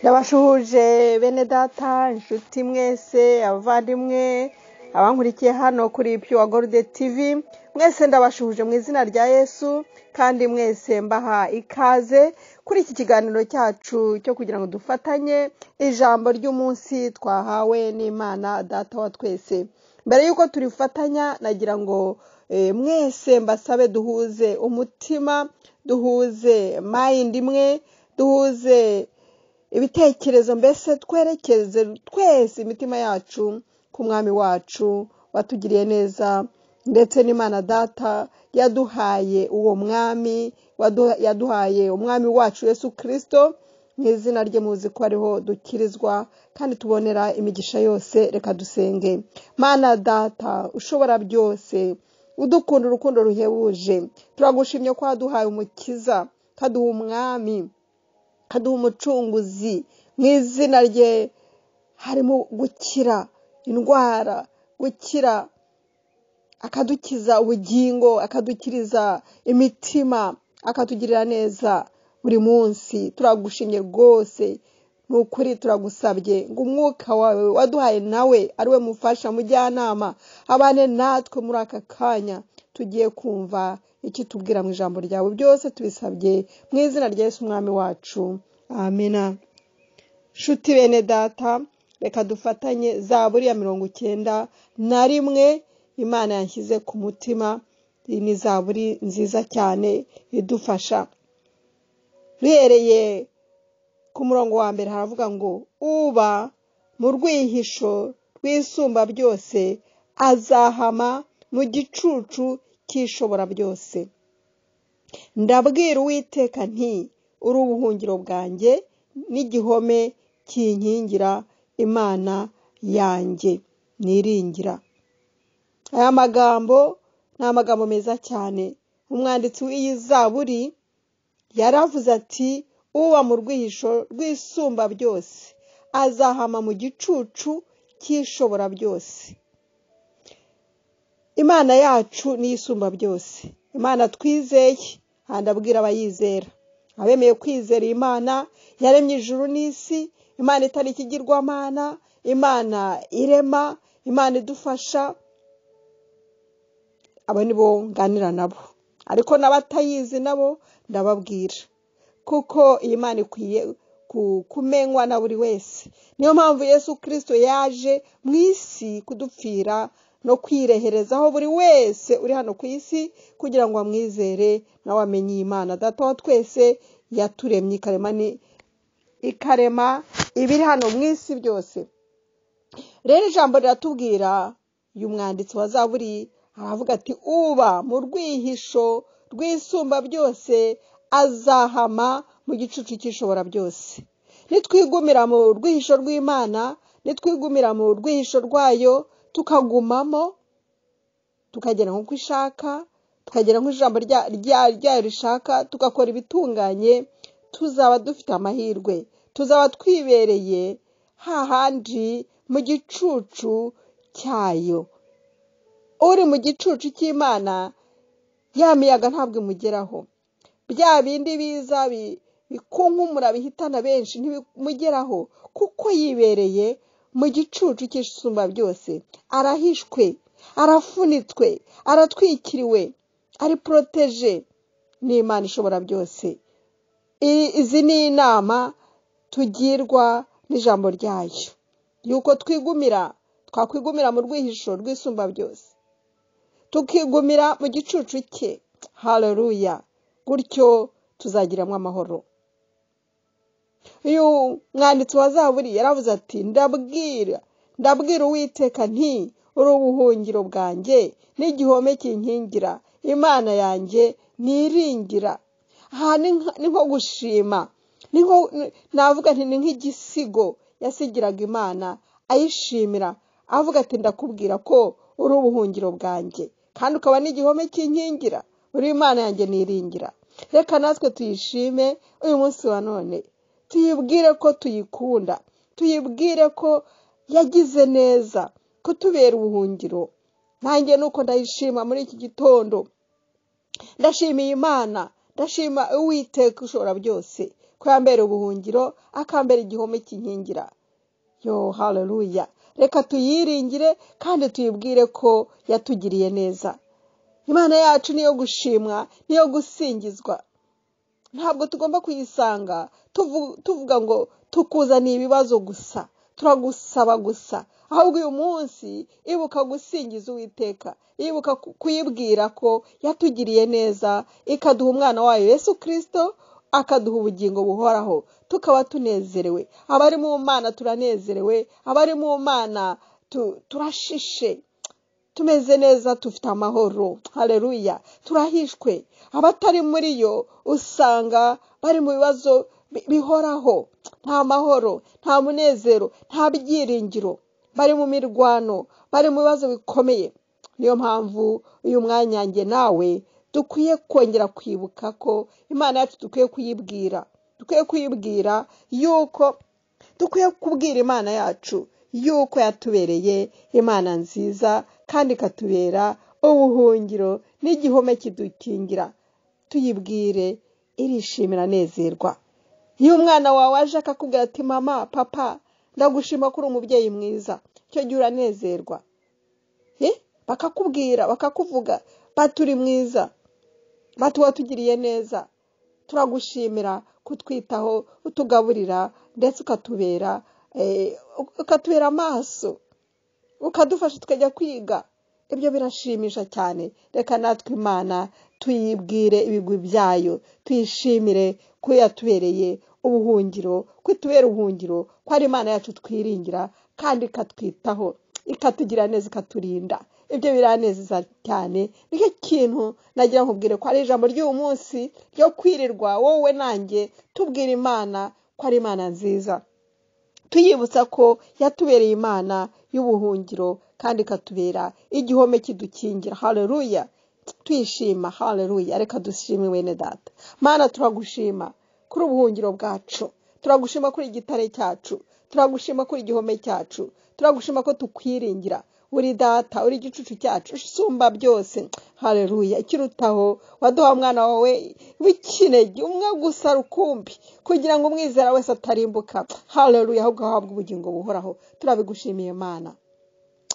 Ndabashuhuje bene data, inshuti mwese, abavandimwe, abankurikiye hano kuri Pure Gold TV, mwese ndabashuhuje mu izina rya Yesu, kandi mwese mbaha ikaze kuri iki kiganiro cyacu cyo kugira ngo dufatanye ijambo ry'umunsi twahawe n'Imana Data wa twese. Mbere yuko turifatanya, nagira ngo mwese mbasabe duhuze umutima, duhuze mind imwe, duhuze ibitekerezo, mbese twerekeze twese imitima yacu ku mwami wacu watugiriye neza, ndetse n'Imana Data yaduhaye uwo mwami, yaduhaye umwami wacu Yesu Kristo. Mu izina rye muzi ko ariho dukirizwa kandi tubonera imigisha yose. Reka dusenge. Mana Data ushobora byose, udukunda urukundo ruhebuje, turagushimye ko waduhaye umukiza, kaduha umwami, kaduha umucunguzi. Mu izina rye harimo gukira indwara, gukira, akadukiza ubugingo, akadukiriza imitima, akatugirira neza buri munsi. Turagushimye rwose, ni ukuri turagusabye ngo umwuka wawe waduhaye nawe ari we mufasha, mujyanama, abane natwe muri aka kanya tugiye kumva iki tubwira mu ijambo ryawe. Byose tubisabye mu izina rya Yesu umwami wacu, amina. Nshuti bene data, reka dufatanye Zaburi ya 91 Imana yanshyize ku mutima. Iyi ni Zaburi nziza cyane idufasha. Duhereye ku murongo wa mbere haravuga ngo uba mu rwihisho rw'isumba byose azahama mu gicucu cy'ishobora byose. Ndabwira Uwiteka nti uri ubuhungiro bwanjye n'igihome kinkingira, Imana yanjye niringira. Aya magambo ni amagambo meza cyane. Umwanditsi w'iyi Zaburi yaravuze ati uba mu rwihisho rw'isumba byose azahama mu gicucu cy'ishobora byose. Imana yacu ni isumba byose, Imana twizeye. Ndabwira abayizera, abemeye kwizera Imana yaremye ijuru n'isi, Imana itari ikigirwamana, Imana irema, Imana idufasha. Abo ni bo nganira nabo, ariko n'abatayizi nabo ndababwira, kuko iyi Imana ikwiye kumenywa na buri wese. Niyo mpamvu Yesu Kristo yaje mu isi kudupfira no kwireherezaho buri wese uri hano ku isi, kugira ngo amwizere nawe amenye Imana Data wa twese yaturemye ikarema ibiri hano mu isi byose. Rero ijambo riratubwira, uyu mwanditsi wa Zaburi aravuga ati uba mu rwihisho rw'isumba byose azahama mu gicucu cy'ishobora byose. Nitwigumira mu rwihisho rw'Imana, nitwigumira mu rwihisho rwayo, tukagumamo, tukagera nk'uko ishaka, tukagera nk'ijambo ryayo rishaka, tugakora ibitunganye, tuzaba dufite amahirwe, tuzaba twibereye hahandi mu gicucu cyayo. Uri mu gicucu cy'Imana, ya miyaga ntabwo imugeraho, bya bindi biza bikunkumura bihitana benshi ntibimugeraho, kuko yibereye mu gicucu cy'isumba byose. Arahishwe, arafunitswe, aratwikiriwe, ari protege n'Imana ishobora byose. Izi ni inama tugirwa n'ijambo ryayo, yuko twakwigumira mu rwihisho rw'isumba byose, tukigumira mu gicucu cye. Haleluya! Gutyo tuzagiramo amahoro. Uyu mwanditsi wa Zaburi yaravuze ati ndabwira Uwiteka nti uri ubuhungiro bwanjye n'igihome kinkingira, Imana yanjye niringira. Aha ni nko gushima, navuga nti ni nk'igisigo yasigiraga Imana ayishimira, avuga ati ndakubwira ko uri ubuhungiro bwanjye kandi ukaba n'igihome kinkingira, uri Imana yanjye niringira. Reka natwe tuyishime uyu munsi wa none, tuyibwire ko tuyikunda, tuyibwire ko yagize neza kutubera ubuhungiro. Nanjye nuko ndayishima muri iki gitondo. Ndashimiye Imana, ndashima Uwiteka ushobora byose ko yambera ubuhungiro, akambera igihome kinkingira. Yo haleluya, reka tuyiringire kandi tuyibwire ko yatugiriye neza. Imana yacu niyo gushimwa, niyo gusingizwa. Ntabwo tugomba kuyisanga tuvuga ngo tukuzaniye ibibazo gusa, turagusaba gusa. Ahubwo uyu munsi ibuka gusingiza Uwiteka, ibuka kuyibwira ko yatugiriye neza, ikaduha umwana wayo Yesu Kristo, akaduha ubugingo buhoraho, tukaba tunezerewe. Abari mu Mana turanezerewe, abari mu Mana turashishe, tumeze neza, tufite amahoro. Haleluya, turahishwe. Abatari muri yo usanga bari mu bibazo bihoraho, nta mahoro, nta munezero, nta byiringiro, bari mu mirwano, bari mu bibazo bikomeye. Niyo mpamvu uyu mwanya nge nawe dukwiye kongera kwibuka ko Imana yacu dukwiye kuyibwira yuko dukwiye kubwira Imana yacu yuko yatubereye Imana nziza kandi ikatubera ubuhungiro n'igihome kidukingira. Tuyibwire, irishimira, nezerwa. Iyo umwana wawe aje akakubwira ati mama, papa, ndagushima ko uri umubyeyi mwiza, icyo gihe uranezerwa. Bakakubwira, bakakuvuga, baturi mwiza, bati watugiriye neza, turagushimira kutwitaho, utugaburira, ndetse ukatubera amaso, ukadufasha tukajya kwiga. Ibyo birashimisha cyane. Reka natwe Imana tuyibwire ibigwi byayo, tuyishimire ko yatubereye ubuhungiro, ko itubera ubuhungiro, ko ari Imana yacu twiringira kandi ikatwitaho, ikatugira neza, ikaturinda. Ibyo biranezeza cyane. Nicyo kintu nagira nkubwire ko ari ijambo ry'uyu munsi ryo kwirirwa wowe nanjye tubwira Imana ko ari Imana nziza, tuyibutsa ko yatubereye Imana y'ubuhungiro kandi ikatubera igihome kidukingira. Haleluya, twishima. Haleluya, reka dushime wene data. Mana, turagushima kuri ubuhungiro bwacu, turagushima kuri igitare cyacu, turagushima kuri igihome cyacu, turagushima ko tukwiringira. Uri data, uri igicucu cyacu, usumba byose. Haleluya, ikirutaho waduha umwana wawe w'ikinege, umwe gusa rukumbi, kugira ngo umwizera wese atarimbuka. Haleluya, ahubwo ahabwe ubugingo buhoraho. Turabigushimiye Mana,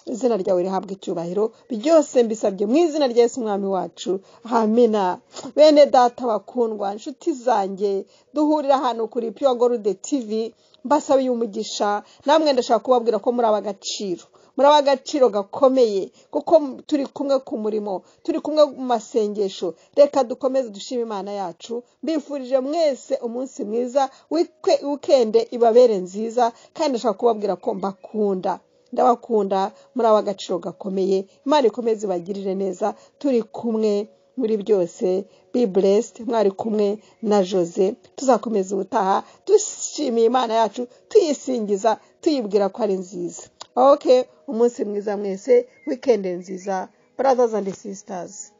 izina ryawe rihabwe icyubahiro. Byose mbisabye mu izina rya Yesu umwami wacu, amina. Bene data bakundwa, inshuti zanjye duhurira hano kuri Pure Gold TV, mbasabiye umugisha. Namwe ndashaka kubabwira ko muri abagaciro, muri abagaciro gakomeye, kuko turi kumwe ku murimo, turi kumwe mu masengesho. Reka dukomeze dushime Imana yacu. Mbifurije mwese umunsi mwiza, weekend ibabere nziza, kandi ndashaka kubabwira ko mbakunda, ndabakunda, muri abagaciro gakomeye. Imana ikomeze ibagirire neza. Turi kumwe muri byose. Be blessed. Mwari kumwe na Jose. Tuzakomeza ubutaha dushimiye Imana yacu, tuyisingiza, tuyibwira ko ari nziza. Okay, umunsi mwiza mwese, weekend nziza, brothers and sisters.